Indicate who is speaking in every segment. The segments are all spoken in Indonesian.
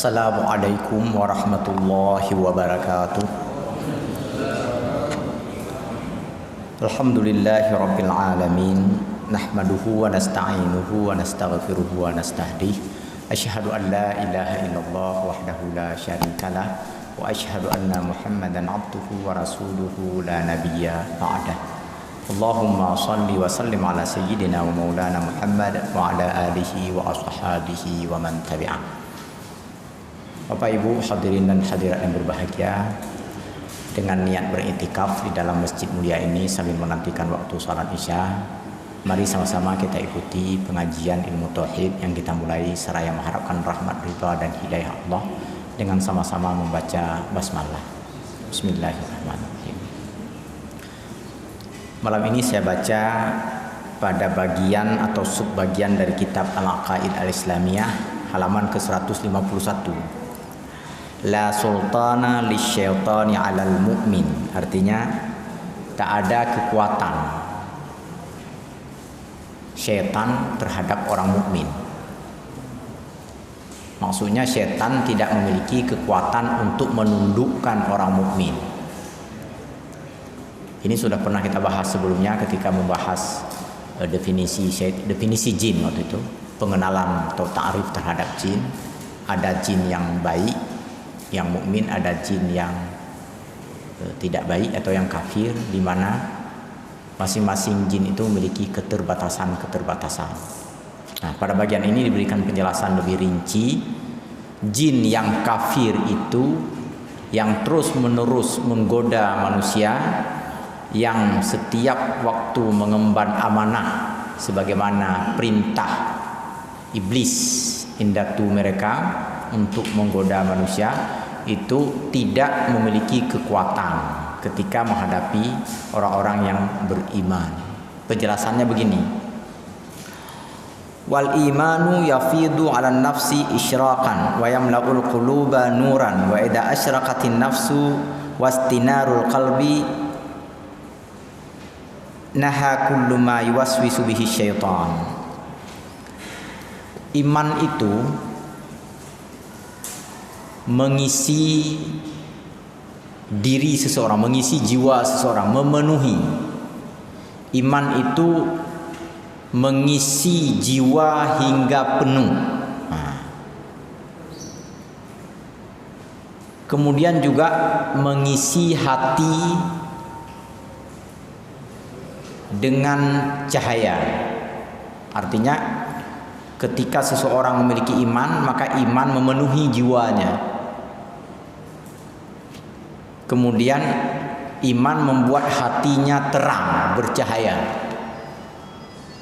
Speaker 1: Assalamualaikum warahmatullahi wabarakatuh. Alhamdulillahi rabbil alamin. Nahmaduhu wa nasta'inuhu wa nastaghfiruhu wa nastahdih. Asyhadu an la ilaha illallah wahdahu la syarikalah wa asyhadu anna Muhammadan abduhu wa rasuluhu la nabiyya ba'dah. Allahumma salli wa sallim ala sayyidina wa maulana Muhammad wa ala alihi wa ashabihi wa man tabi'ah. Bapak Ibu hadirin dan hadirat yang berbahagia, dengan niat beriktikaf di dalam masjid mulia ini sambil menantikan waktu salat Isya, mari sama-sama kita ikuti pengajian ilmu tauhid yang kita mulai seraya mengharapkan rahmat, ridha dan hidayah Allah dengan sama-sama membaca basmalah. Bismillahirrahmanirrahim. Malam ini saya baca pada bagian atau subbagian dari kitab Al-Aqaid Al-Islamiyah halaman ke-151. La sultana lisyaitani 'alal mu'min. Artinya tak ada kekuatan syaitan terhadap orang mukmin. Maksudnya syaitan tidak memiliki kekuatan untuk menundukkan orang mukmin. Ini sudah pernah kita bahas sebelumnya ketika membahas definisi jin waktu itu, pengenalan atau ta'rif terhadap jin. Ada jin yang baik, yang mukmin, ada jin yang tidak baik atau yang kafir, di mana masing-masing jin itu memiliki keterbatasan. Nah, pada bagian ini diberikan penjelasan lebih rinci. Jin yang kafir itu yang terus-menerus menggoda manusia, yang setiap waktu mengemban amanah sebagaimana perintah iblis indatu mereka untuk menggoda manusia, itu tidak memiliki kekuatan ketika menghadapi orang-orang yang beriman. Penjelasannya begini: wal imanu yafidu 'alan nafsi isyraqan wa yamla'ul quluba nuran wa idza asyraqatin nafsu wastinarul qalbi naha kullu ma yuwaswisu bihi syaitan. Iman itu mengisi diri seseorang, mengisi jiwa seseorang, memenuhi. Iman itu mengisi jiwa hingga penuh. Kemudian juga mengisi hati dengan cahaya. Artinya ketika seseorang memiliki iman, maka iman memenuhi jiwanya. Kemudian iman membuat hatinya terang, bercahaya.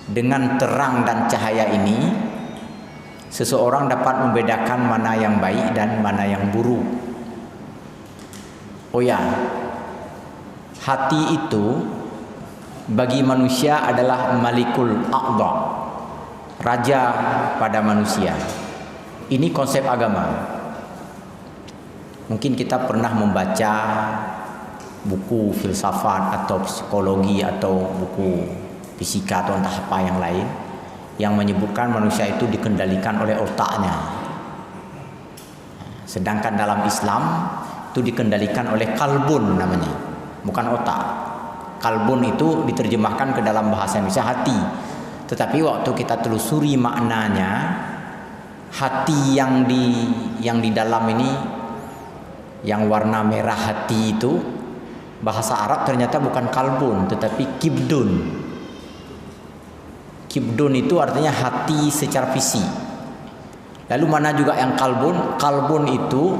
Speaker 1: Dengan terang dan cahaya ini, seseorang dapat membedakan mana yang baik dan mana yang buruk. Oh ya, hati itu bagi manusia adalah Malikul A'dha, raja pada manusia. Ini konsep agama. Mungkin kita pernah membaca buku filsafat atau psikologi atau buku fisika atau entah apa yang lain yang menyebutkan manusia itu dikendalikan oleh otaknya. Sedangkan dalam Islam itu dikendalikan oleh kalbun namanya, bukan otak. Kalbun itu diterjemahkan ke dalam bahasa Indonesia hati. Tetapi waktu kita telusuri maknanya, hati yang di dalam ini, yang warna merah hati itu, bahasa Arab ternyata bukan kalbun tetapi kibdun. Kibdun itu artinya hati secara fisik. Lalu mana juga yang kalbun? Kalbun itu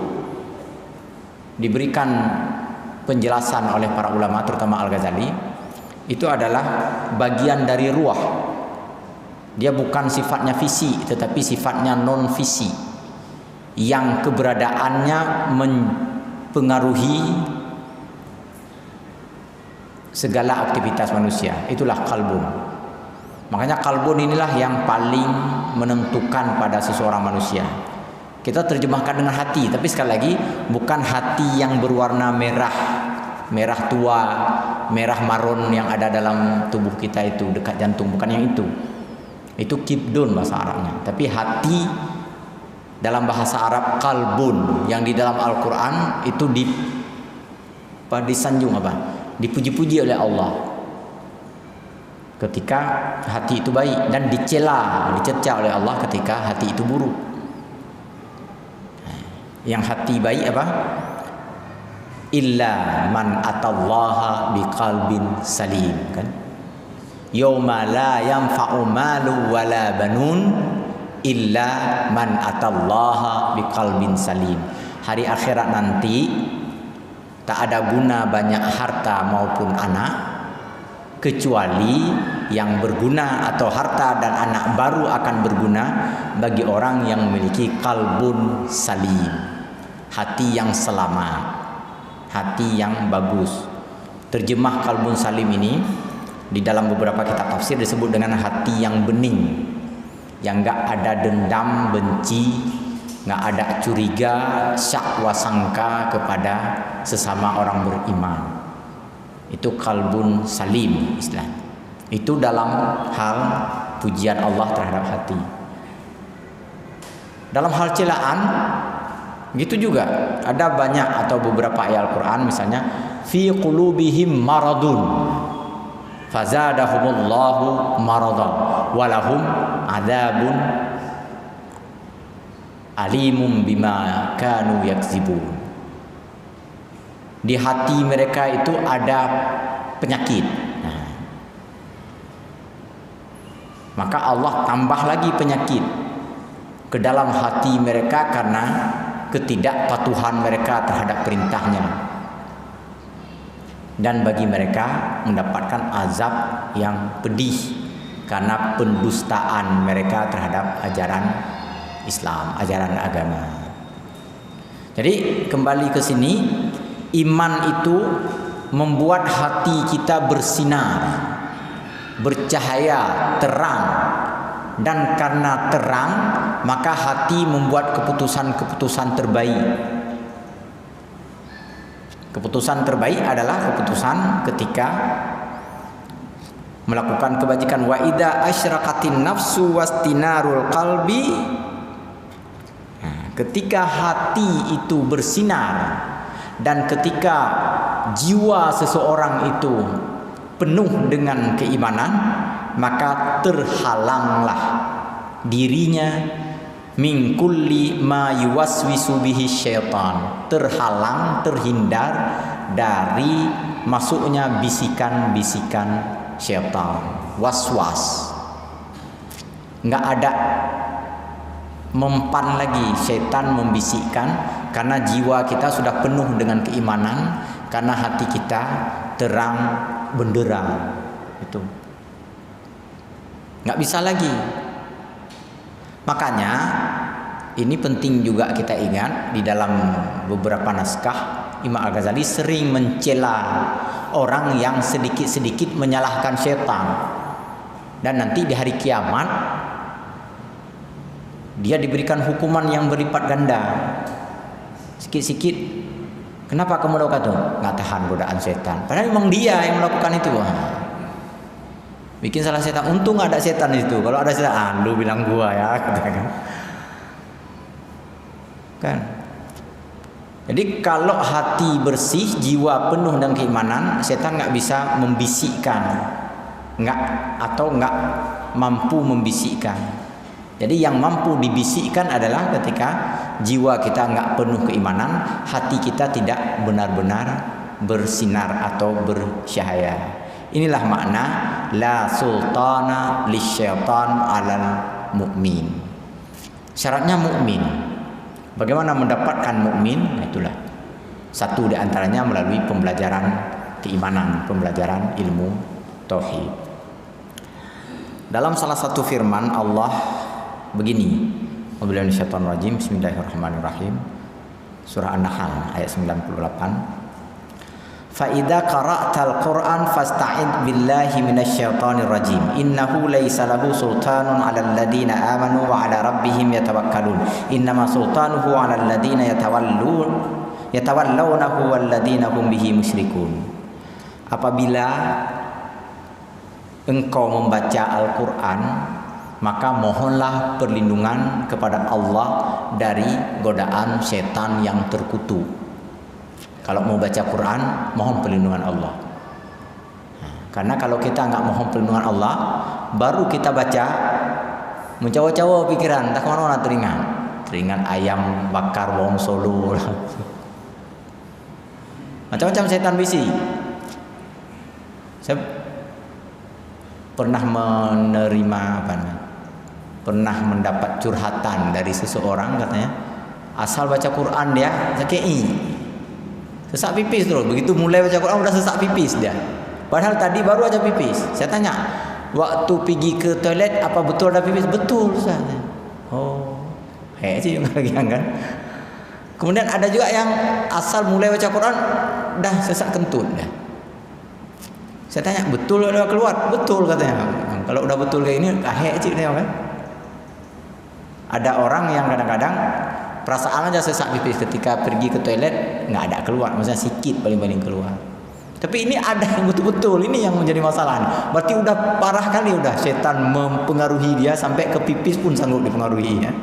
Speaker 1: diberikan penjelasan oleh para ulama, terutama Al-Ghazali, itu adalah bagian dari ruah. Dia bukan sifatnya fisik tetapi sifatnya non fisik, yang keberadaannya mempengaruhi segala aktivitas manusia. Itulah kalbun. Makanya kalbun inilah yang paling menentukan pada seseorang manusia. Kita terjemahkan dengan hati, tapi sekali lagi bukan hati yang berwarna merah, merah tua, merah marun yang ada dalam tubuh kita itu dekat jantung, bukan yang itu. Itu kibdun bahasa Arabnya. Tapi hati dalam bahasa Arab qalbun, yang di dalam Al-Qur'an itu disanjung apa? Dipuji-puji oleh Allah. Ketika hati itu baik, dan dicerca oleh Allah ketika hati itu buruk. Yang hati baik apa? Illa man atallaha biqalbin salim, kan? Yauma la yanfa'u malu wala banun illa man atallaha biqalbin salim. Hari akhirat nanti tak ada guna banyak harta maupun anak, kecuali yang berguna atau harta dan anak baru akan berguna bagi orang yang memiliki qalbun salim, hati yang selamat, hati yang bagus. Terjemah qalbun salim ini di dalam beberapa kitab tafsir disebut dengan hati yang bening, yang enggak ada dendam, benci, enggak ada curiga, syak wasangka kepada sesama orang beriman. Itu qalbun salim istilah. Itu dalam hal pujian Allah terhadap hati. Dalam hal celaan gitu juga. Ada banyak atau beberapa ayat Al-Qur'an misalnya fi qulubihim maradun fazadahumullahu maradan walahum adzabun alimum bima kanu yakzibun. Di hati mereka itu ada penyakit. Maka Allah tambah lagi penyakit ke dalam hati mereka karena ketidakpatuhan mereka terhadap perintahnya. Dan bagi mereka mendapatkan azab yang pedih karena pendustaan mereka terhadap ajaran Islam, ajaran agama. Jadi kembali ke sini, iman itu membuat hati kita bersinar, bercahaya, terang. Dan karena terang, maka hati membuat keputusan-keputusan terbaik. Keputusan terbaik adalah keputusan ketika melakukan kebajikan. Wa idza asyraqatin nafsu wastinarul qalbi. Ketika hati itu bersinar dan ketika jiwa seseorang itu penuh dengan keimanan, maka terhalanglah dirinya min kulli ma yuwaswisu bihi syaitan, terhalang, terhindar dari masuknya bisikan-bisikan syaitan, waswas. Enggak ada mempan lagi syaitan membisikkan, karena jiwa kita sudah penuh dengan keimanan, karena hati kita terang benderang. Itu nggak bisa lagi. Makanya ini penting juga kita ingat, di dalam beberapa naskah Imam Al-Ghazali sering mencela orang yang sedikit-sedikit menyalahkan syaitan, dan nanti di hari kiamat dia diberikan hukuman yang berlipat ganda. Sikit-sikit, kenapa kamu melakukan itu? Nggak tahan godaan setan. Padahal memang dia yang melakukan itu. Bikin salah setan. Untung ada setan itu. Kalau ada setan, lu bilang gua ya, katakan. Kan? Jadi kalau hati bersih, jiwa penuh dengan keimanan, setan nggak bisa membisikkan, nggak mampu membisikkan. Jadi yang mampu dibisikkan adalah ketika jiwa kita nggak penuh keimanan, hati kita tidak benar-benar bersinar atau bercahaya. Inilah makna la sultana lisyaitan 'alal mu'min. Syaratnya mukmin. Bagaimana mendapatkan mukmin? Nah, itulah satu di antaranya melalui pembelajaran keimanan, pembelajaran ilmu tauhid. Dalam salah satu firman Allah begini, A'udzubillahi minasyaitonir rajim, bismillahirrahmanirrahim. Surah An-Nahl ayat 98. Fa idza qara'tal Qur'an fasta'id billahi minasyaitonir rajim. Innahu laisa lahu sultanun 'alal ladzina amanu wa 'ala rabbihim yatawakkalun. Innama sultanuhu 'alal ladzina yatawallawnahu wal ladzina hum bihi musyrikun. Apabila engkau membaca Al-Qur'an, maka mohonlah perlindungan kepada Allah dari godaan setan yang terkutuk. Kalau mau baca Quran, mohon perlindungan Allah. Karena kalau kita nggak mohon perlindungan Allah, baru kita baca, mencawa-cawa pikiran, tak kemana-mana teringat ayam bakar wong Solo, macam-macam setan bisi. Saya pernah menerima pernah mendapat curhatan dari seseorang, katanya asal baca Quran dia sesak pipis terus. Begitu mulai baca Quran udah sesak pipis dia. Padahal tadi baru aja pipis. Saya tanya, waktu pergi ke toilet apa betul ada pipis? Betul, Ustaz. Oh, sih lagi kan. Kemudian ada juga yang asal mulai baca Quran dah sesak kentut dah. Saya tanya, betul udah keluar? Betul, katanya. Kalau udah betul kayak ini, sih dia kan. Ada orang yang kadang-kadang perasaan aja sesak pipis, ketika pergi ke toilet nggak ada keluar, maksudnya sikit paling-paling keluar. Tapi ini ada yang betul-betul, ini yang menjadi masalah. Berarti udah parah kali, udah setan mempengaruhi dia sampai ke pipis pun sanggup dipengaruhi ya.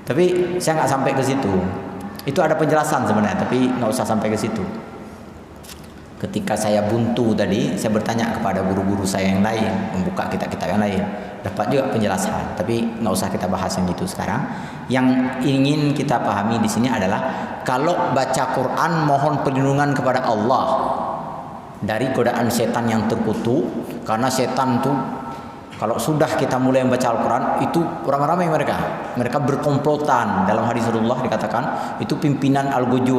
Speaker 1: Tapi saya nggak sampai ke situ. Itu ada penjelasan sebenarnya, tapi nggak usah sampai ke situ. Ketika saya buntu tadi, saya bertanya kepada guru-guru saya yang lain, membuka kitab-kitab yang lain, dapat juga penjelasan. Tapi nggak usah kita bahas yang itu sekarang. Yang ingin kita pahami di sini adalah kalau baca Quran mohon perlindungan kepada Allah dari godaan setan yang terkutuk. Karena setan tuh kalau sudah kita mulai membaca Al-Quran itu ramai-ramai mereka berkomplotan. Dalam hadis Rasulullah dikatakan itu pimpinan Al-Guju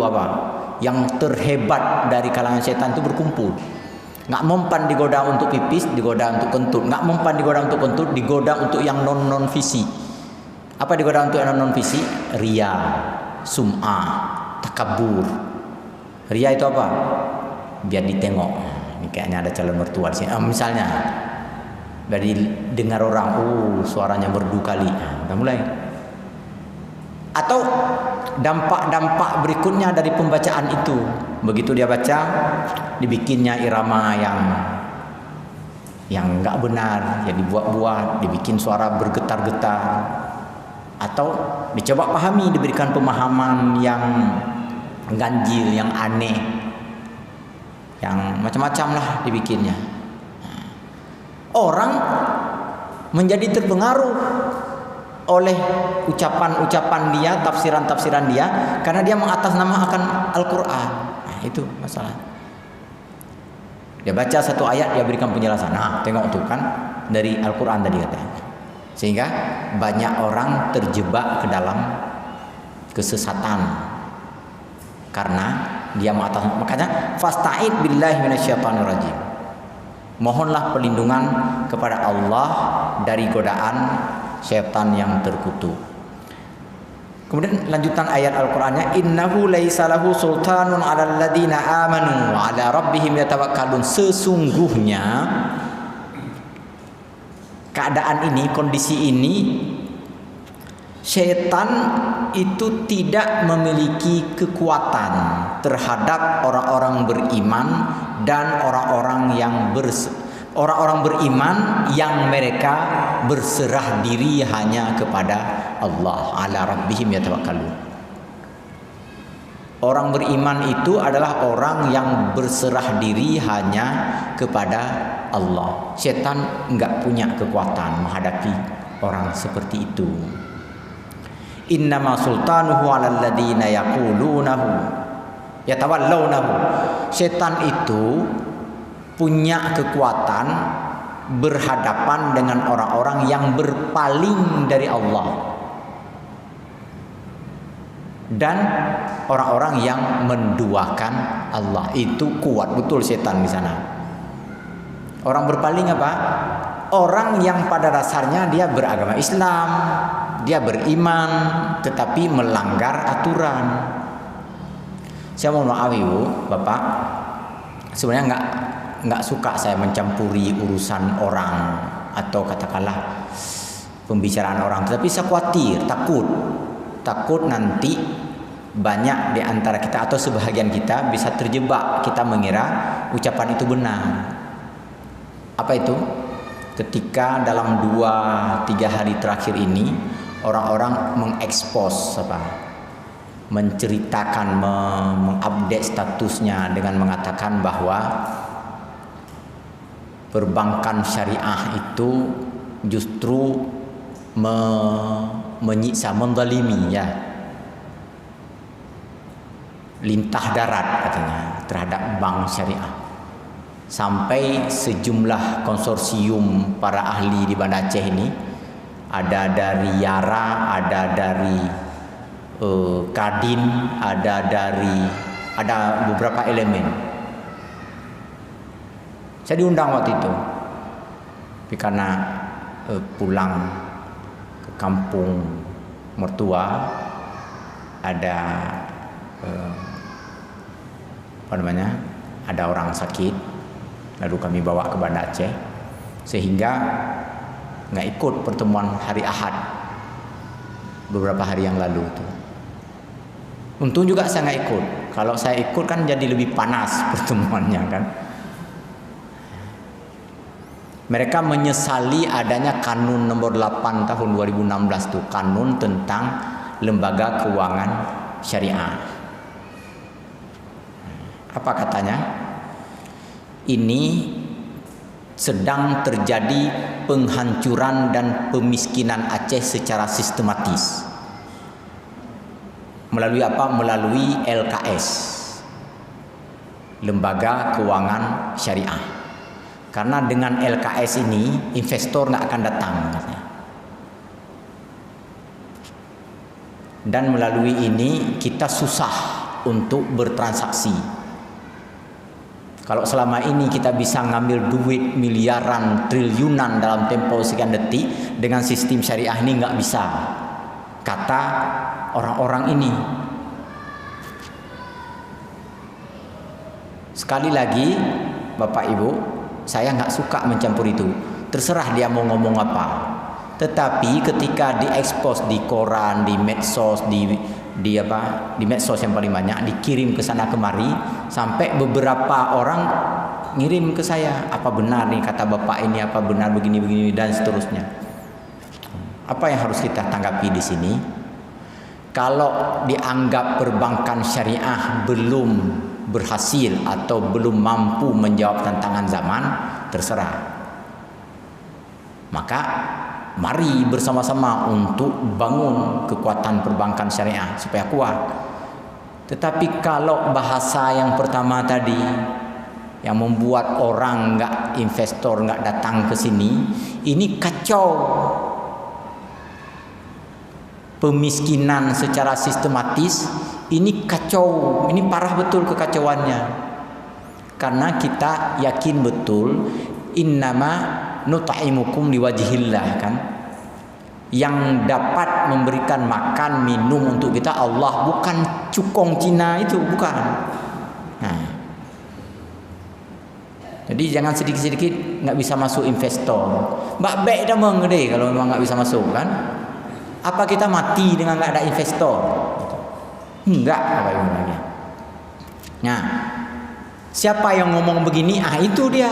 Speaker 1: yang terhebat dari kalangan setan itu berkumpul. Nggak mempan digoda untuk pipis, digoda untuk kentut. Nggak mempan digoda untuk kentut, digoda untuk yang non visi. Apa digoda untuk yang non visi? Ria, sum'ah, takabur. Ria itu apa? Biar ditengok. Ini kayaknya ada calon mertua di sini. Misalnya, biar didengar orang, suaranya merdu kali. Udah mulai. Atau dampak-dampak berikutnya dari pembacaan itu, begitu dia baca, dibikinnya irama yang nggak benar, ya dibuat-buat, dibikin suara bergetar-getar, atau dicoba pahami, diberikan pemahaman yang ganjil, yang aneh, yang macam-macam lah dibikinnya. Orang menjadi terpengaruh oleh ucapan-ucapan dia, tafsiran-tafsiran dia, karena dia mengatasnamakan Al-Quran. Nah, itu masalah. Dia baca satu ayat, dia berikan penjelasan. Nah, tengok tuh kan dari Al-Quran tadi katanya. Sehingga banyak orang terjebak ke dalam kesesatan karena dia mengatasnamakan. Makanya fasta'id billahi minasyaitonir rajim. Mohonlah perlindungan kepada Allah dari godaan syaitan yang terkutuk. Kemudian lanjutan ayat Al-Qur'annya, innahu laisa lahu sultanun 'alal ladzina amanu wa 'ala rabbihim yatawakkalun. Sesungguhnya keadaan ini, kondisi ini, syaitan itu tidak memiliki kekuatan terhadap orang-orang beriman dan orang-orang beriman yang mereka berserah diri hanya kepada Allah. Ala rabbihim yatawakkalun. Orang beriman itu adalah orang yang berserah diri hanya kepada Allah. Setan enggak punya kekuatan menghadapi orang seperti itu. Innama sultanuhu 'alal ladzina yaqulunahu yatawallawnahu. Setan itu punya kekuatan berhadapan dengan orang-orang yang berpaling dari Allah dan orang-orang yang menduakan Allah. Itu kuat betul setan di sana. Orang berpaling apa? Orang yang pada dasarnya dia beragama Islam, dia beriman, tetapi melanggar aturan. Saya mau maaf Ibu, Bapak, sebenarnya nggak suka saya mencampuri urusan orang atau katakanlah pembicaraan orang, tetapi saya khawatir, takut nanti banyak di antara kita atau sebahagian kita bisa terjebak, kita mengira ucapan itu benar. Apa itu? Ketika dalam 2-3 hari terakhir ini orang-orang mengekspos menceritakan, mengupdate statusnya dengan mengatakan bahwa perbankan syariah itu justru menyiksa, menzalimi ya, lintah darat katanya terhadap bank syariah. Sampai sejumlah konsorsium para ahli di Banda Aceh ini, ada dari Yara, ada dari Kadin, ada beberapa elemen. Saya diundang waktu itu, tapi karena pulang ke kampung mertua, ada ada orang sakit, lalu kami bawa ke Banda Aceh, sehingga nggak ikut pertemuan hari Ahad beberapa hari yang lalu itu. Untung juga saya nggak ikut. Kalau saya ikut kan jadi lebih panas pertemuannya kan. Mereka menyesali adanya Kanun nomor 8 tahun 2016 itu, kanun tentang lembaga keuangan syariah. Apa katanya? Ini sedang terjadi penghancuran dan pemiskinan Aceh secara sistematis. Melalui apa? Melalui LKS, Lembaga Keuangan Syariah. Karena dengan LKS ini investor nggak akan datang katanya. Dan melalui ini kita susah untuk bertransaksi. Kalau selama ini kita bisa ngambil duit miliaran, triliunan dalam tempo sekian detik, dengan sistem syariah ini nggak bisa, kata orang-orang ini. Sekali lagi, Bapak Ibu, saya nggak suka mencampur itu. Terserah dia mau ngomong apa. Tetapi ketika diekspos di koran, di medsos, di medsos yang paling banyak, dikirim ke sana kemari, sampai beberapa orang ngirim ke saya, apa benar nih kata Bapak ini, apa benar begini dan seterusnya. Apa yang harus kita tanggapi di sini? Kalau dianggap perbankan syariah belum berhasil atau belum mampu menjawab tantangan zaman, terserah. Maka mari bersama-sama untuk bangun kekuatan perbankan syariah supaya kuat. Tetapi kalau bahasa yang pertama tadi yang membuat orang investor nggak datang ke sini, ini kacau. Pemiskinan secara sistematis, ini kacau, ini parah betul kekacauannya. Karena kita yakin betul, innama nut'imukum liwajhillah kan. Yang dapat memberikan makan minum untuk kita Allah, bukan cukong Cina itu, bukan. Nah, jadi jangan sedikit-sedikit nggak bisa masuk investor. Mbak Bek dah mengede kalau memang nggak bisa masuk kan. Apa kita mati dengan nggak ada investor? Enggak, apa yang lagi. Nah, siapa yang ngomong begini? Itu dia.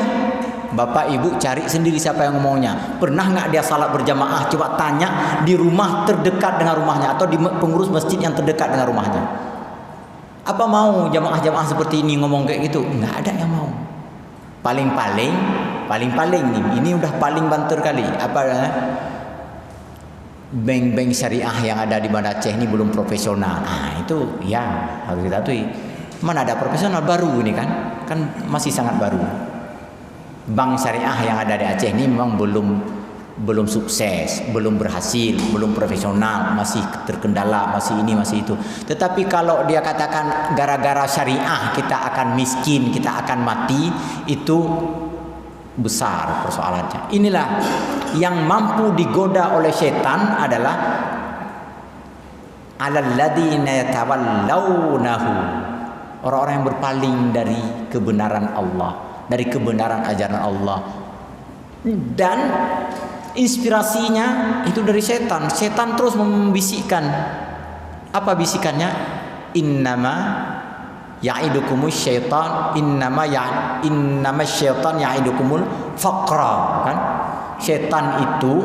Speaker 1: Bapak Ibu cari sendiri siapa yang ngomongnya. Pernah nggak dia salat berjamaah? Coba tanya di rumah terdekat dengan rumahnya atau di pengurus masjid yang terdekat dengan rumahnya. Apa mau jamaah-jamaah seperti ini ngomong kayak gitu? Nggak ada yang mau. Paling-paling nih, ini udah paling banter kali. Apa? Bank-bank syariah yang ada di Banda Aceh ini belum profesional. Itu ya harus kita akui. Mana ada profesional baru ini kan masih sangat baru. Bank syariah yang ada di Aceh ini memang belum sukses, belum berhasil, belum profesional, masih terkendala, masih ini, masih itu. Tetapi kalau dia katakan gara-gara syariah kita akan miskin, kita akan mati, itu besar persoalannya. Inilah yang mampu digoda oleh setan adalah alladzina yatawallawnahu, orang-orang yang berpaling dari kebenaran Allah, dari kebenaran ajaran Allah. Dan inspirasinya itu dari setan. Setan terus membisikkan. Apa bisikannya? Innama ya'idukumus syaitan, innama syaitan ya'idukumul faqra kan. Setan itu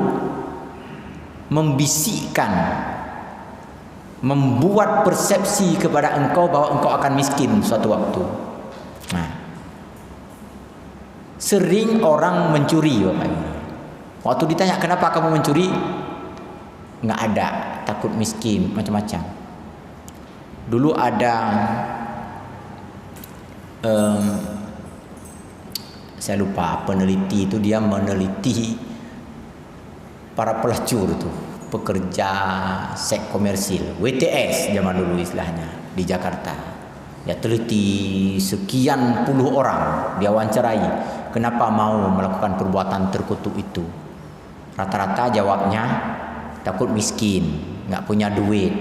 Speaker 1: membisikkan, membuat persepsi kepada engkau bahwa engkau akan miskin suatu waktu. Nah, sering orang mencuri, Bapak Ibu. Waktu ditanya kenapa kamu mencuri, nggak ada, takut miskin, macam-macam. Dulu ada saya lupa, peneliti itu dia meneliti para pelacur itu, pekerja seks komersil, WTS zaman dulu istilahnya di Jakarta. Dia teliti sekian puluh orang, dia wawancarai kenapa mau melakukan perbuatan terkutuk itu. Rata-rata jawabnya takut miskin, nggak punya duit.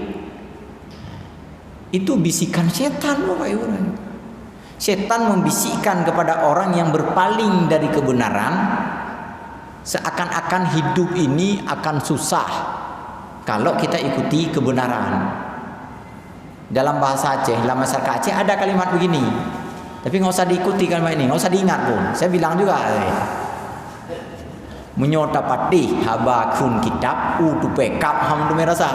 Speaker 1: Itu bisikan setan, Bapak Ibu. Setan membisikkan kepada orang yang berpaling dari kebenaran, seakan-akan hidup ini akan susah kalau kita ikuti kebenaran. Dalam bahasa Aceh, dalam masyarakat Aceh ada kalimat begini, tapi nggak usah diikuti kalimat ini, nggak usah diingat pun. Saya bilang juga, menyota patih habakun kitab utu pekap ham tu merasa.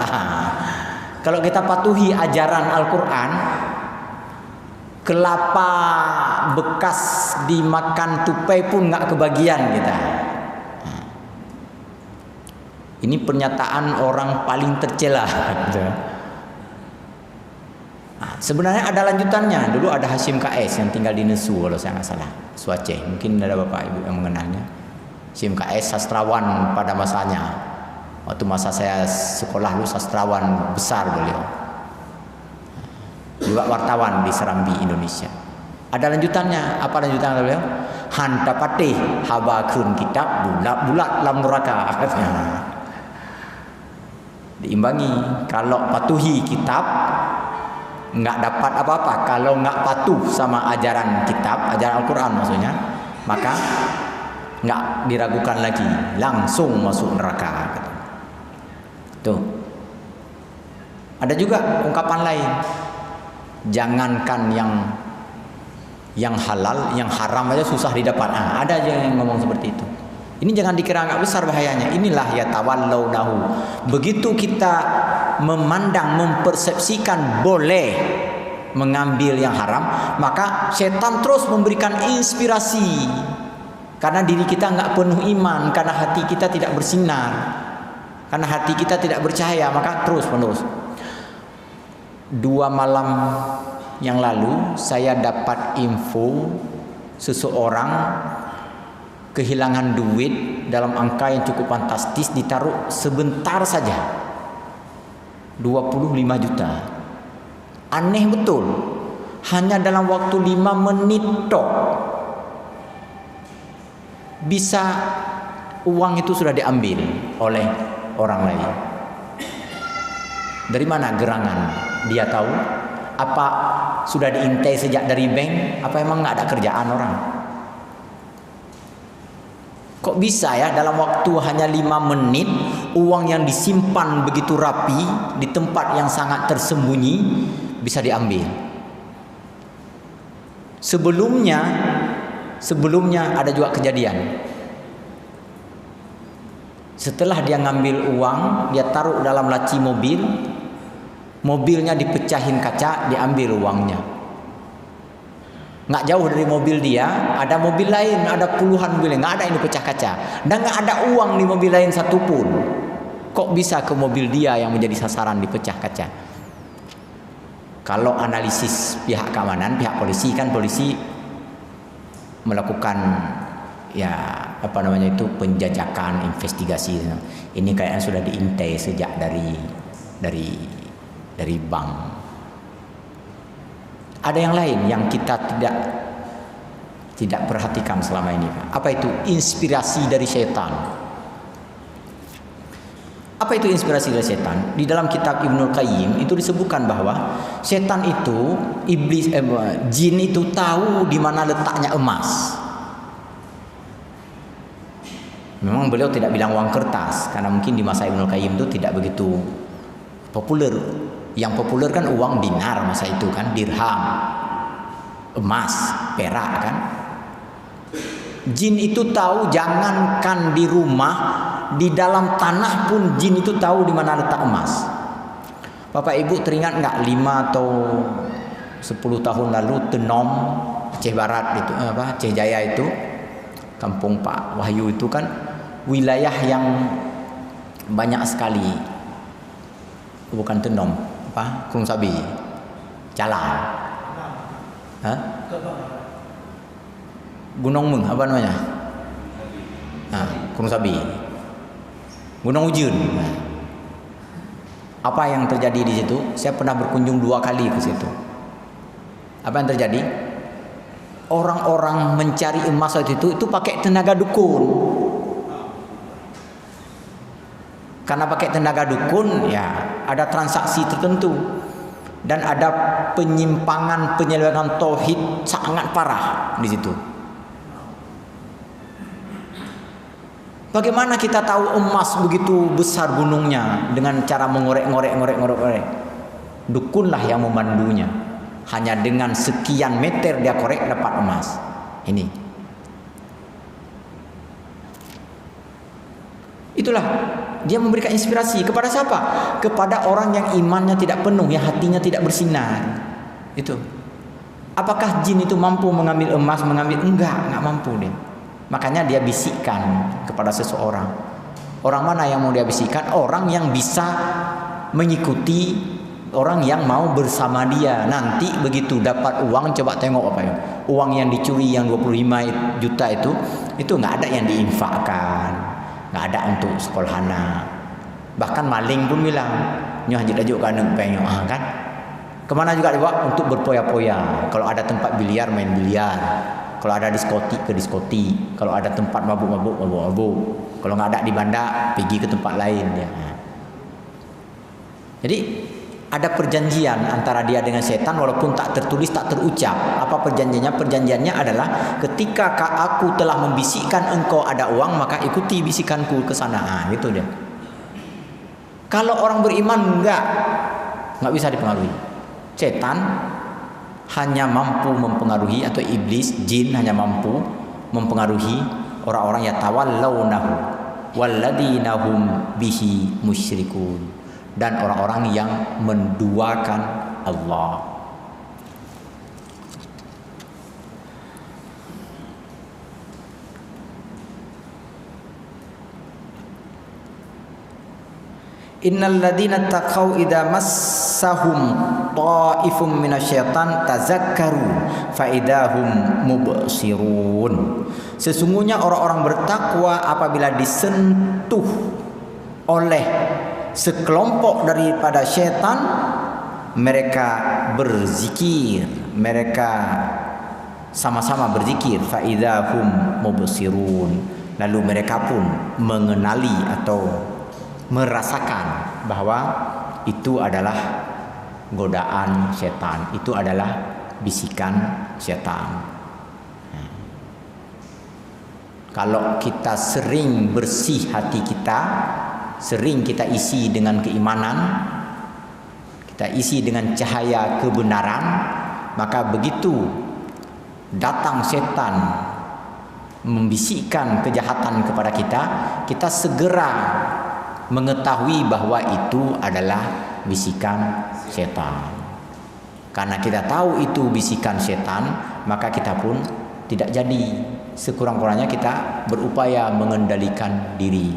Speaker 1: Kalau kita patuhi ajaran Al-Quran, kelapa bekas dimakan tupai pun nggak kebagian kita. Ini pernyataan orang paling tercela. Sebenarnya ada lanjutannya. Dulu ada Hashim KS yang tinggal di Nesu kalau saya nggak salah, Aceh. Mungkin ada Bapak Ibu yang mengenalnya. Hashim KS sastrawan pada masanya. Waktu masa saya sekolah dulu sastrawan besar beliau. Juga wartawan di Serambi, Indonesia. Ada lanjutannya. Apa lanjutannya beliau? Hanta patih habakun kitab bulat lam neraka. Diimbangi, kalau patuhi kitab nggak dapat apa-apa. Kalau nggak patuh sama ajaran kitab, ajaran Al-Quran maksudnya, maka nggak diragukan lagi, langsung masuk neraka. Tuh. Ada juga ungkapan lain. Jangankan yang halal, yang haram aja susah didapat. Ada aja yang ngomong seperti itu. Ini jangan dikira nggak besar bahayanya. Inilah ya tawallaunahu. Begitu kita memandang, mempersepsikan boleh mengambil yang haram, maka setan terus memberikan inspirasi. Karena diri kita nggak penuh iman, karena hati kita tidak bersinar, karena hati kita tidak bercahaya, maka terus menerus. 2 malam yang lalu saya dapat info seseorang kehilangan duit dalam angka yang cukup fantastis, ditaruh sebentar saja 25 juta. Aneh betul, hanya dalam waktu 5 menit tok bisa uang itu sudah diambil oleh orang lain. Dari mana gerangan? Dia tahu? Apa sudah diintai sejak dari bank? Apa emang nggak ada kerjaan orang? Kok bisa ya dalam waktu hanya 5 menit uang yang disimpan begitu rapi di tempat yang sangat tersembunyi bisa diambil? Sebelumnya ada juga kejadian. Setelah dia ngambil uang, dia taruh dalam laci mobil, mobilnya dipecahin kaca, diambil uangnya. Nggak jauh dari mobil dia ada mobil lain, ada puluhan mobil, nggak ada yang dipecah kaca, dan nggak ada uang di mobil lain satupun. Kok bisa ke mobil dia yang menjadi sasaran dipecah kaca? Kalau analisis pihak keamanan, pihak polisi, kan polisi melakukan penjajakan, investigasi. Ini kayaknya sudah diintai sejak dari bank. Ada yang lain yang kita tidak perhatikan selama ini. Apa itu? Inspirasi dari setan. Apa itu inspirasi dari setan? Di dalam kitab Ibnul Qayyim itu disebutkan bahwa setan itu, jin itu tahu di mana letaknya emas. Memang beliau tidak bilang uang kertas, karena mungkin di masa Ibnul Qayyim itu tidak begitu populer. Yang populer kan uang dinar masa itu kan, dirham, emas, perak kan. Jin itu tahu jangankan di rumah, di dalam tanah pun jin itu tahu di mana letak emas. Bapak Ibu teringat nggak 5 atau 10 tahun lalu Tenom Aceh Barat itu Aceh Jaya itu, kampung Pak Wahyu itu kan wilayah yang banyak sekali, bukan Tenom, Kurung Sabi, jalan, Gunung Meng apa namanya, Kurung Sabi, Gunung Ujun. Apa yang terjadi di situ? Saya pernah berkunjung 2 kali ke situ. Apa yang terjadi? Orang-orang mencari emas waktu itu pakai tenaga dukun. Karena pakai tenaga dukun, ya ada transaksi tertentu dan ada penyimpangan penyelewengan tauhid sangat parah di situ. Bagaimana kita tahu emas begitu besar gunungnya dengan cara mengorek-ngorek. Dukunlah yang memandunya. Hanya dengan sekian meter dia korek dapat emas. Ini. Itulah dia memberikan inspirasi kepada siapa? Kepada orang yang imannya tidak penuh, yang hatinya tidak bersinar. Itu. Apakah jin itu mampu mengambil emas, enggak mampu dia. Makanya dia bisikkan kepada seseorang. Orang mana yang mau dia bisikkan? Orang yang bisa mengikuti, orang yang mau bersama dia. Nanti begitu dapat uang, coba tengok apa ya. Uang yang dicuri yang 25 juta itu nggak ada yang diinfakkan, nggak ada untuk sekolah anak. Bahkan maling pun bilang, nyoh haji tajuk kan pengen kan. Kemana juga dibawa? Untuk berpoya-poya. Kalau ada tempat biliar, main biliar. Kalau ada diskotik ke diskotik, kalau ada tempat mabuk. Kalau nggak ada di banda, pergi ke tempat lain ya. Jadi ada perjanjian antara dia dengan setan walaupun tak tertulis, tak terucap. Apa perjanjiannya? Perjanjiannya adalah ketika aku telah membisikkan engkau ada uang, maka ikuti bisikanku ke sana. Gitu dia. Kalau orang beriman nggak bisa dipengaruhi. Setan hanya mampu mempengaruhi, atau iblis, jin hanya mampu mempengaruhi orang-orang yang tawallawnahu walladzina hum bihi musyrikun, dan orang-orang yang menduakan Allah. Innal ladzina taqau idza massahum ta'ifum minasyaitan tazakkaru fa idahum mubsirun. Sesungguhnya orang-orang bertakwa apabila disentuh oleh sekelompok daripada syaitan, mereka berzikir, mereka sama-sama berzikir, fa idahum mubsirun, lalu mereka pun mengenali atau merasakan bahwa itu adalah godaan setan, itu adalah bisikan setan. Kalau kita sering bersih hati kita, sering kita isi dengan keimanan, kita isi dengan cahaya kebenaran, maka begitu datang setan membisikkan kejahatan kepada kita, kita segera mengetahui bahwa itu adalah bisikan setan. Karena kita tahu itu bisikan setan, maka kita pun tidak jadi. Sekurang-kurangnya kita berupaya mengendalikan diri.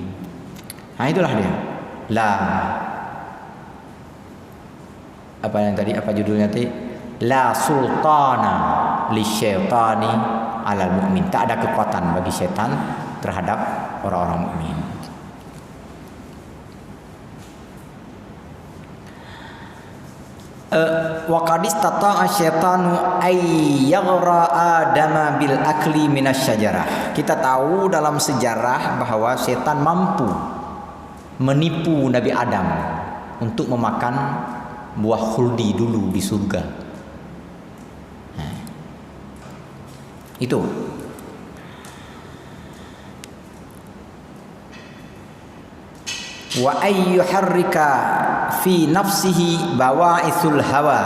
Speaker 1: Nah itulah dia. Apa yang tadi? Apa judulnya tadi? La sultana lisyaitani alal mu'min. Tak ada kekuatan bagi setan terhadap orang-orang mukmin. Wa qad istata'a syaitanu ay yaghra adama bil akli minasyajarah. Kita tahu dalam sejarah bahwa setan mampu menipu Nabi Adam untuk memakan buah khuldi dulu di surga. Nah, itu. Wa ayyuharrika fi nafsihi bawa'ithul hawa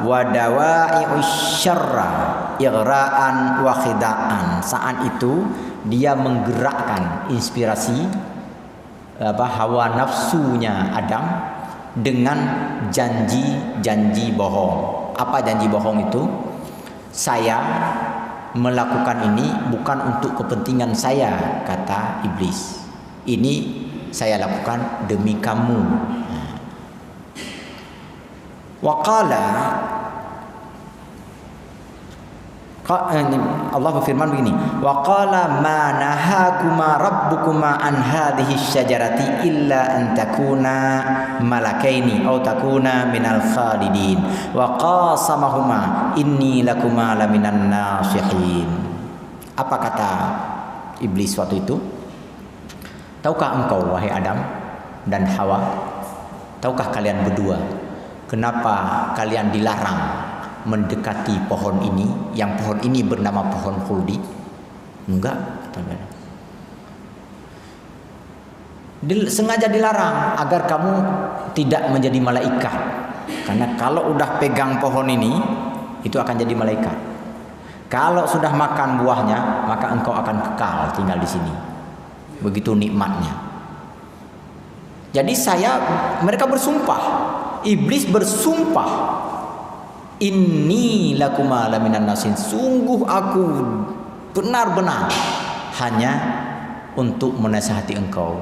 Speaker 1: wa dawa'i'ush syarra ighra'an wa khida'an. Saat itu dia menggerakkan inspirasi hawa nafsunya Adam dengan janji bohong. Apa janji bohong itu? Saya melakukan ini bukan untuk kepentingan saya, kata iblis. Ini saya lakukan demi kamu. Waqala, Allah berfirman begini, waqala ma nahakuma rabbukuma an hadhihi syajarati illa an takuna malakaini aw takuna minal khalidin wa qasamahuma inni lakuma laminan nasihin. Apa kata iblis waktu itu? Tahukah engkau wahai Adam dan Hawa, tahukah kalian berdua kenapa kalian dilarang mendekati pohon ini, yang pohon ini bernama pohon khuldi? Enggak, sengaja dilarang agar kamu tidak menjadi malaikat. Karena kalau udah pegang pohon ini, itu akan jadi malaikat. Kalau sudah makan buahnya, maka engkau akan kekal tinggal di sini. Begitu nikmatnya. Jadi mereka bersumpah, iblis bersumpah, inni lakuma laminan nasin, sungguh aku benar-benar hanya untuk menasihati engkau.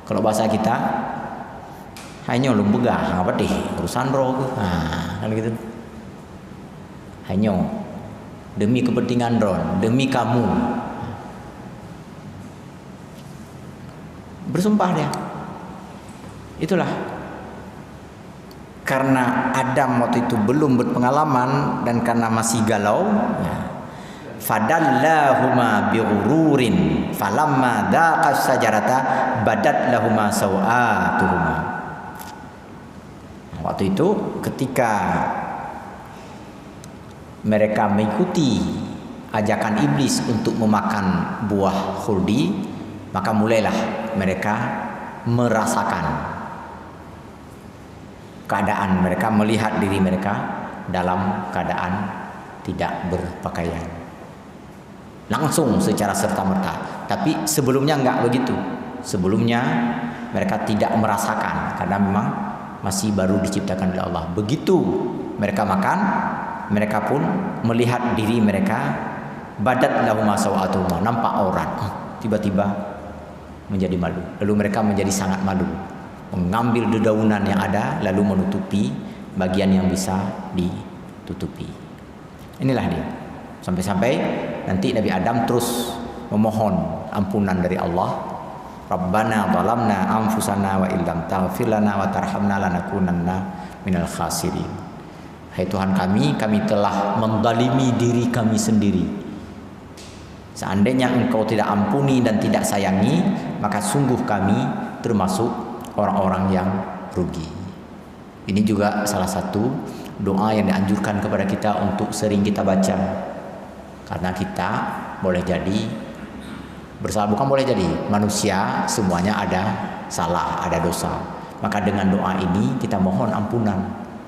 Speaker 1: Kalau bahasa kita, hanya lumbegah apa deh urusan roh, kan gitu. Hanya demi kepentingan roh, demi kamu. Bersumpah dia. Itulah. Karena Adam waktu itu belum berpengalaman dan karena masih galau, fadallahuma bighururin falamma daqas sajarata badat lahuma sawatuhuma. Waktu itu ketika mereka mengikuti ajakan iblis untuk memakan buah khuldi, maka mulailah mereka merasakan keadaan mereka, melihat diri mereka dalam keadaan tidak berpakaian langsung secara serta-merta. Tapi sebelumnya enggak begitu. Sebelumnya mereka tidak merasakan karena memang masih baru diciptakan oleh Allah. Begitu mereka makan, mereka pun melihat diri mereka, badat lahuma sawatuhuma, nampak aurat. Tiba-tiba menjadi malu. Lalu mereka menjadi sangat malu, mengambil dedaunan yang ada lalu menutupi bagian yang bisa ditutupi. Inilah dia. Sampai-sampai nanti Nabi Adam terus memohon ampunan dari Allah. Rabbana zalamna anfusana wa illam taghfir lana wa tarhamna lanakunanna minal khasirin. Hai Tuhan kami telah menzalimi diri kami sendiri. Seandainya Engkau tidak ampuni dan tidak sayangi, maka sungguh kami termasuk orang-orang yang rugi. Ini juga salah satu doa yang dianjurkan kepada kita untuk sering kita baca. Karena kita boleh jadi bersalah, bukan boleh jadi, manusia semuanya ada salah, ada dosa. Maka dengan doa ini kita mohon ampunan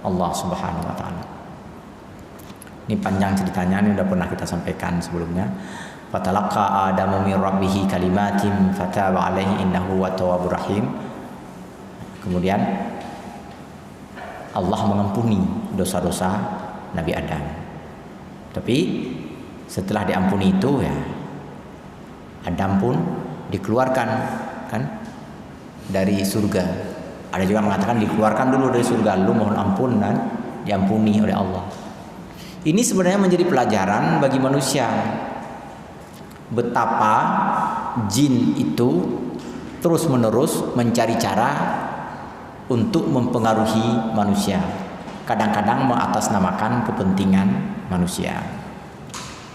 Speaker 1: Allah Subhanahu wa taala. Ini panjang ceritanya, ini sudah pernah kita sampaikan sebelumnya. Fatalaqa Adamu min rabbih kalimatin fataba alaihi innahu wat-tawwabur rahim. Kemudian Allah mengampuni dosa-dosa Nabi Adam. Tapi setelah diampuni itu ya, Adam pun dikeluarkan kan dari surga. Ada juga mengatakan dikeluarkan dulu dari surga, lu mohon ampun dan diampuni oleh Allah. Ini sebenarnya menjadi pelajaran bagi manusia betapa jin itu terus-menerus mencari cara untuk mempengaruhi manusia. Kadang-kadang mengatasnamakan kepentingan manusia.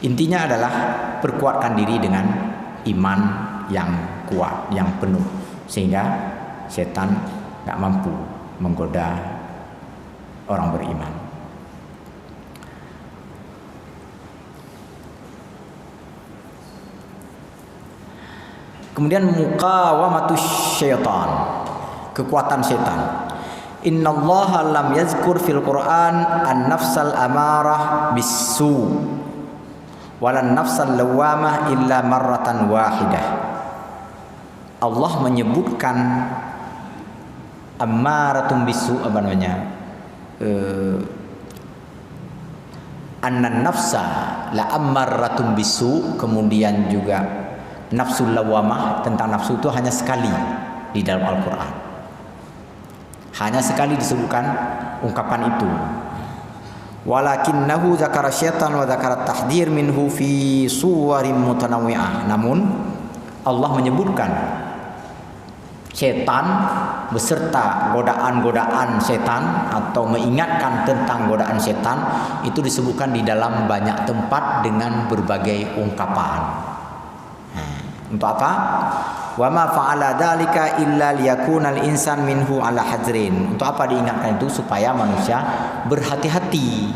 Speaker 1: Intinya adalah perkuatkan diri dengan iman yang kuat, yang penuh, sehingga setan gak mampu menggoda orang beriman. Kemudian muqawamatus syaitan, kekuatan setan. Innallaha lam yazkur fil Qur'an an-nafsal amarah bis-su walan nafsal lawamah illa marratan wahidah. Allah menyebutkan ammaratun bisu, apa namanya, annan nafsa la ammaratun bisu, kemudian juga nafsul lawamah, tentang nafsu itu hanya sekali di dalam Al-Quran, hanya sekali disebutkan ungkapan itu. Walakinnahu zakara syaitan wa zakara tahdir minhu fi suwarim mutanawwi'ah. Namun Allah menyebutkan setan beserta godaan-godaan setan, atau mengingatkan tentang godaan setan itu disebutkan di dalam banyak tempat dengan berbagai ungkapan. Untuk apa? Wa ma fa'ala dzalika illa liyakuna al-insan minhu ala hadrin. Untuk apa diingatkan itu? Supaya manusia berhati-hati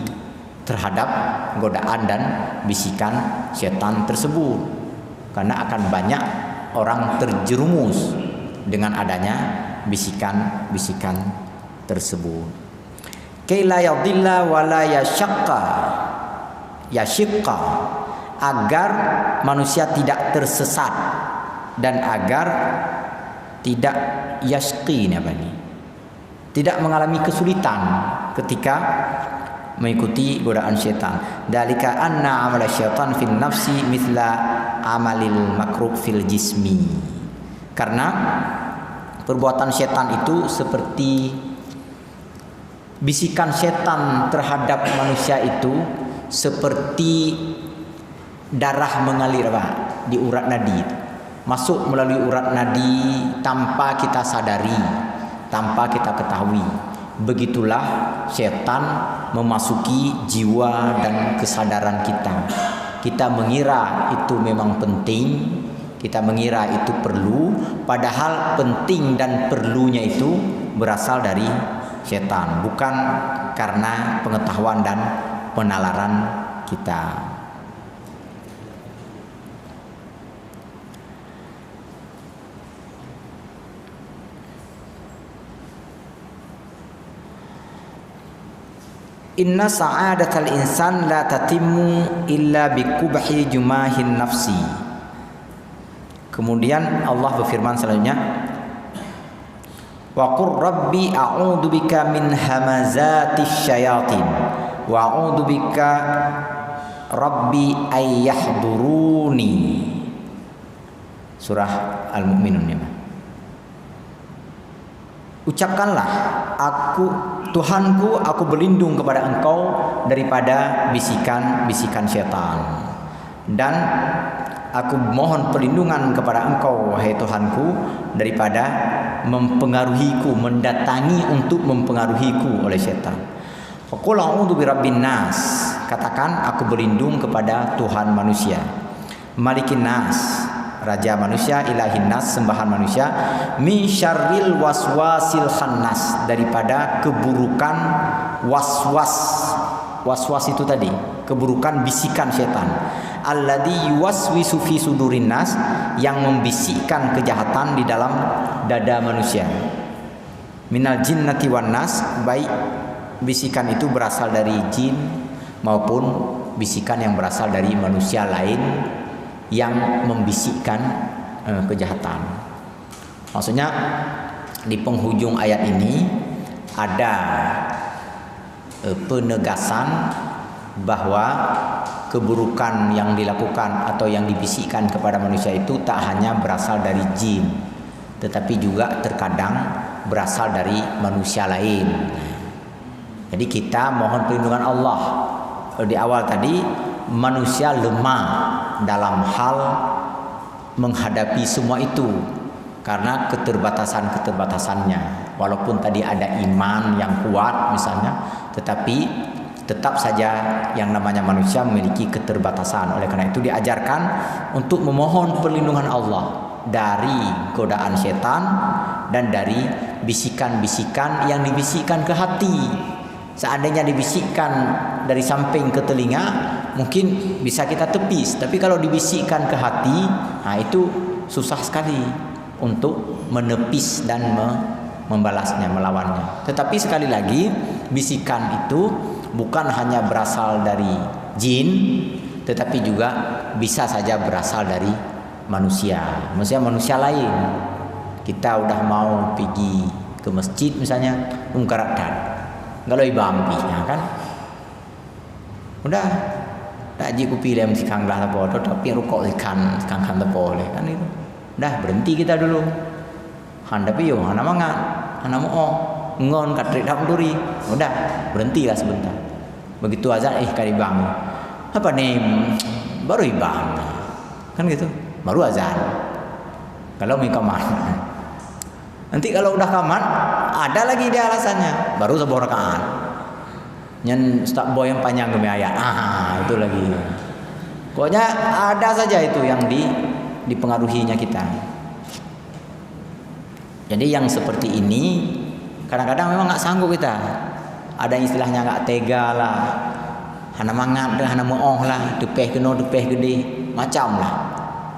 Speaker 1: terhadap godaan dan bisikan setan tersebut. Karena akan banyak orang terjerumus dengan adanya bisikan-bisikan tersebut. Kaila yadilla wala yashaqqa, agar manusia tidak tersesat dan agar tidak yashqi, tidak mengalami kesulitan ketika mengikuti godaan syaitan. Dalika anna amala syaitan fil nafsi mithla amalil makruh fil jismi. Karena perbuatan syaitan itu seperti bisikan syaitan terhadap manusia itu seperti darah mengalir di urat nadi, masuk melalui urat nadi tanpa kita sadari, tanpa kita ketahui. Begitulah setan memasuki jiwa dan kesadaran kita. Kita mengira itu memang penting, kita mengira itu perlu, padahal penting dan perlunya itu berasal dari setan, bukan karena pengetahuan dan penalaran kita. Inna sa'adatal insan la tatimmu illa bikubhi jumahin nafsi. Kemudian Allah berfirman selanjutnya, wa qur rabbi a'udzu bika min hamazatis syayatin wa a'udzu bika rabbi ay yahduruni. Surah Al-Mu'minun ya. Ucapkanlah, Tuhanku, aku berlindung kepada Engkau daripada bisikan-bisikan syaitan, dan aku mohon perlindungan kepada Engkau, wahai Tuhanku, daripada mempengaruhiku, mendatangi untuk mempengaruhiku oleh syaitan. Qul a'udzu birabbin nas, katakan aku berlindung kepada Tuhan manusia, Malikin nas, raja manusia, ilahin nas, sembahan manusia, min syarril waswasil khannas, daripada keburukan waswas itu tadi, keburukan bisikan setan, alladzi yuwaswisu fi sudurin nas, yang membisikkan kejahatan di dalam dada manusia, minal jinnati wan nas, baik bisikan itu berasal dari jin maupun bisikan yang berasal dari manusia lain yang membisikkan kejahatan. Maksudnya di penghujung ayat ini ada penegasan bahwa keburukan yang dilakukan atau yang dibisikkan kepada manusia itu tak hanya berasal dari jin, tetapi juga terkadang berasal dari manusia lain. Jadi kita mohon perlindungan Allah. Di awal tadi, manusia lemah dalam hal menghadapi semua itu karena keterbatasannya. Walaupun tadi ada iman yang kuat misalnya, tetapi tetap saja yang namanya manusia memiliki keterbatasan. Oleh karena itu diajarkan untuk memohon perlindungan Allah dari godaan setan dan dari bisikan-bisikan yang dibisikkan ke hati. Seandainya dibisikkan dari samping ke telinga, mungkin bisa kita tepis. Tapi kalau dibisikkan ke hati, nah itu susah sekali untuk menepis dan membalasnya, melawannya. Tetapi sekali lagi, bisikan itu bukan hanya berasal dari jin, tetapi juga bisa saja berasal dari manusia lain. Kita udah mau pergi ke masjid misalnya, ungkaradan. Kalau ibampi, ya kan? Udah, tak ji kopi lem sikang lah apa, tapi rokok ikan sikang tepo kan itu. Dah berhenti kita dulu. Han tapi yo, hana mangan, hana mau ngon katrik dak duri. Udah, berhentilah sebentar. Begitu azan karibang. Apa nih? Baru ibang. Kan gitu. Baru azan. Kalau mau kamar. Nanti kalau udah kamar, ada lagi dia alasannya. Baru sebuah rakaat. Nyen Ustaz Boy yang panjang ke ayat. Itu lagi. Pokoknya ada saja itu yang dipengaruhinya kita. Jadi yang seperti ini kadang-kadang memang nggak sanggup kita. Ada istilahnya nggak tega lah. Hana mangat dah, hana moong lah, depeh keno, depeh gede, macam lah.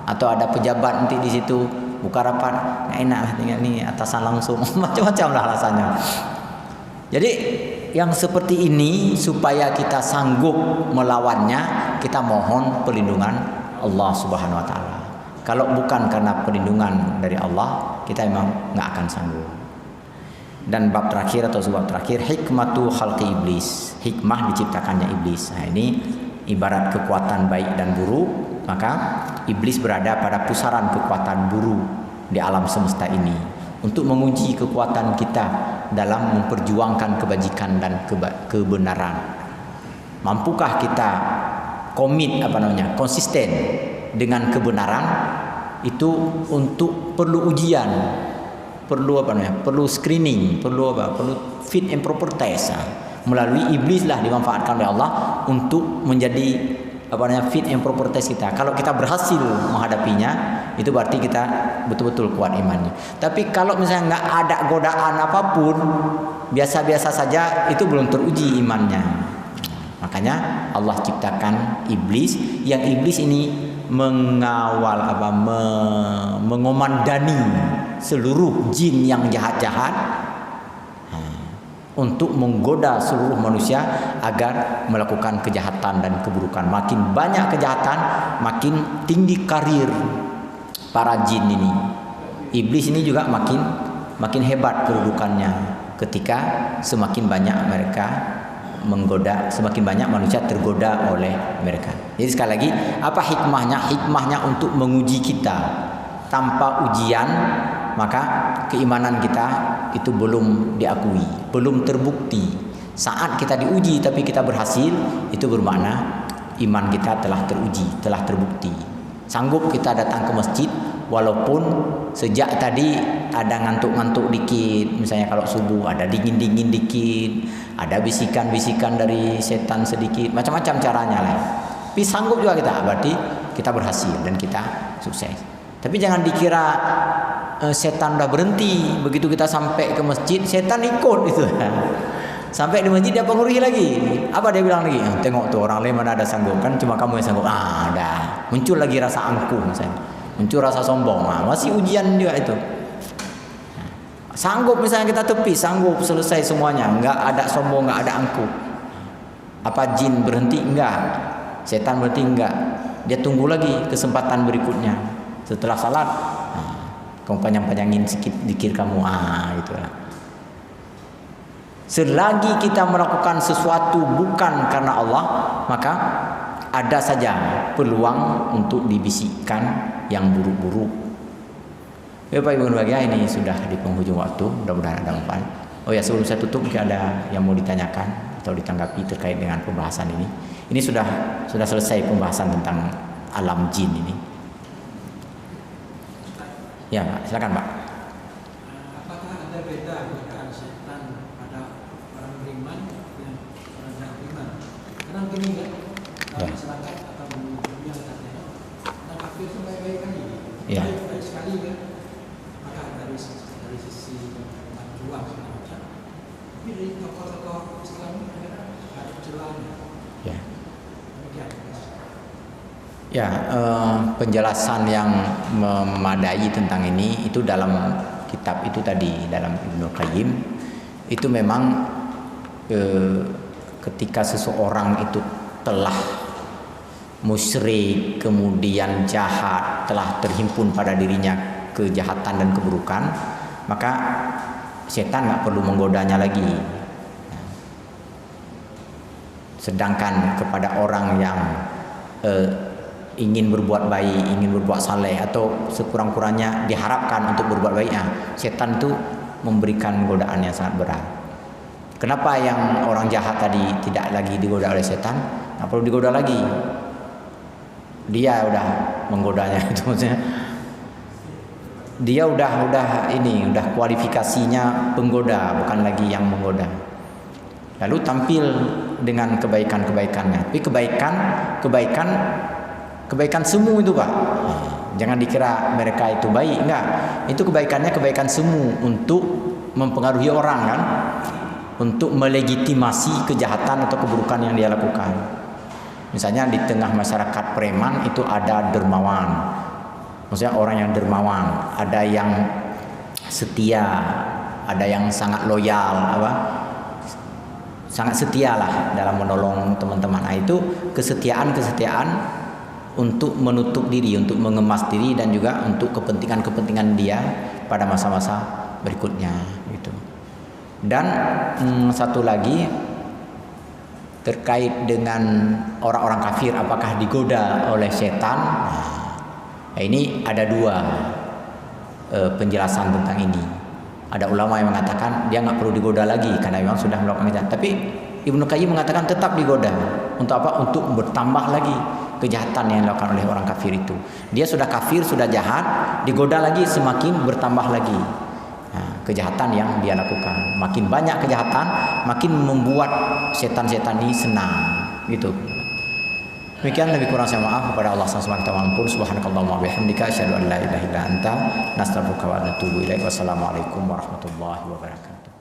Speaker 1: Atau ada pejabat nanti di situ buka rapat, nggak enak lah tinggal ni atasan langsung, macam-macam lah alasannya. Jadi yang seperti ini supaya kita sanggup melawannya, kita mohon perlindungan Allah Subhanahu Wa Taala. Kalau bukan karena perlindungan dari Allah, kita memang nggak akan sanggup. Dan bab terakhir atau sebab terakhir, hikmatu khalqi iblis, hikmah diciptakannya iblis. Nah ini ibarat kekuatan baik dan buruk, maka iblis berada pada pusaran kekuatan buruk di alam semesta ini untuk menguji kekuatan kita dalam memperjuangkan kebajikan dan kebenaran. Mampukah kita konsisten dengan kebenaran itu untuk perlu ujian, perlu screening, perlu fit and proper test. Melalui iblis lah dimanfaatkan oleh Allah untuk menjadi fit and proper test kita. Kalau kita berhasil menghadapinya, itu berarti kita betul-betul kuat imannya. Tapi kalau misalnya nggak ada godaan apapun, biasa-biasa saja, itu belum teruji imannya. Makanya Allah ciptakan iblis, yang iblis ini mengawal mengomandani seluruh jin yang jahat-jahat untuk menggoda seluruh manusia agar melakukan kejahatan dan keburukan. Makin banyak kejahatan, makin tinggi karir para jin ini. Iblis ini juga makin hebat kedudukannya ketika semakin banyak mereka menggoda, semakin banyak manusia tergoda oleh mereka. Jadi sekali lagi, apa hikmahnya? Hikmahnya untuk menguji kita. Tanpa ujian, maka keimanan kita itu belum diakui, belum terbukti. Saat kita diuji tapi kita berhasil, itu bermakna iman kita telah teruji, telah terbukti. Sanggup kita datang ke masjid walaupun sejak tadi ada ngantuk-ngantuk dikit, misalnya kalau subuh ada dingin-dingin dikit, ada bisikan-bisikan dari setan sedikit, macam-macam caranya lah. Tapi sanggup juga kita, berarti kita berhasil dan kita sukses. Tapi jangan dikira setan udah berhenti. Begitu kita sampai ke masjid, setan ikut itu. Sampai di masjid dia pengurusi lagi. Apa dia bilang lagi? Tengok tuh orang lain mana ada sanggup, kan cuma kamu yang sanggup. Dah. Muncul lagi rasa angkuh misalnya. Muncul rasa sombong. Masih ujian juga itu. Sanggup misalnya kita tepi, sanggup selesai semuanya, enggak ada sombong, enggak ada angkuh. Apa jin berhenti? Enggak. Setan berhenti? Enggak. Dia tunggu lagi kesempatan berikutnya. Setelah salat, kamu panjang-panjangin sedikit dikir kamu, itulah. Selagi kita melakukan sesuatu bukan karena Allah, maka ada saja peluang untuk dibisikkan yang buruk-buruk. Bapak Ibu berbahagia, ini sudah di penghujung waktu, mudah-mudahan ada manfaat. Oh ya, sebelum saya tutup mungkin ada yang mau ditanyakan atau ditanggapi terkait dengan pembahasan ini. Ini sudah selesai pembahasan tentang alam jin ini. Ya, silakan Pak.
Speaker 2: Apakah ada beda godaan setan pada orang beriman dan orang tidak beriman? Karena begini kan, dalam masyarakat atau dunia katanya, orang kafir itu baik-baik kan ini, baik sekali kan. Maka dari sisi juang segala macam, tapi dari tokoh-tokoh Islam ada celahnya.
Speaker 1: Ya.
Speaker 2: Demikian.
Speaker 1: Ya, penjelasan yang memadai tentang ini itu dalam kitab itu tadi, dalam Ibnu Qayyim itu memang ketika seseorang itu telah musyrik, kemudian jahat, telah terhimpun pada dirinya kejahatan dan keburukan, maka setan nggak perlu menggodanya lagi. Sedangkan kepada orang yang ingin berbuat baik, ingin berbuat saleh, atau sekurang-kurangnya diharapkan untuk berbuat baik, setan itu memberikan godaan yang sangat berat. Kenapa yang orang jahat tadi tidak lagi digoda oleh setan? Nggak perlu digoda lagi. Dia udah menggodanya itu maksudnya. Dia udah kualifikasinya penggoda, bukan lagi yang menggoda. Lalu tampil dengan kebaikan-kebaikannya. Tapi kebaikan semu itu, Pak. Jangan dikira mereka itu baik, enggak. Itu kebaikan semu untuk mempengaruhi orang kan, untuk melegitimasi kejahatan atau keburukan yang dia lakukan. Misalnya di tengah masyarakat preman itu ada dermawan. Maksudnya orang yang dermawan, ada yang setia, ada yang sangat loyal, sangat setia lah dalam menolong teman-teman. Itu kesetiaan untuk menutup diri, untuk mengemas diri, dan juga untuk kepentingan dia pada masa-masa berikutnya gitu. Dan satu lagi terkait dengan orang-orang kafir, apakah digoda oleh setan? Nah, ini ada dua penjelasan tentang ini. Ada ulama yang mengatakan dia nggak perlu digoda lagi karena memang sudah melakukan kejahatan. Tapi Ibnu Qayyim mengatakan tetap digoda. Untuk apa? Untuk bertambah lagi kejahatan yang dilakukan oleh orang kafir itu. Dia sudah kafir, sudah jahat, digoda lagi semakin bertambah lagi. Nah, kejahatan yang dia lakukan. Makin banyak kejahatan, makin membuat setan-setan ini senang gitu. Demikian, lebih kurang saya maaf kepada Allah Subhanahu wa taala. Subhanakallahumma wa bihamdika asyhadu an la ilaha illa anta nastaghfiruka wa natubu ilaik. Wassalamualaikum warahmatullahi wabarakatuh.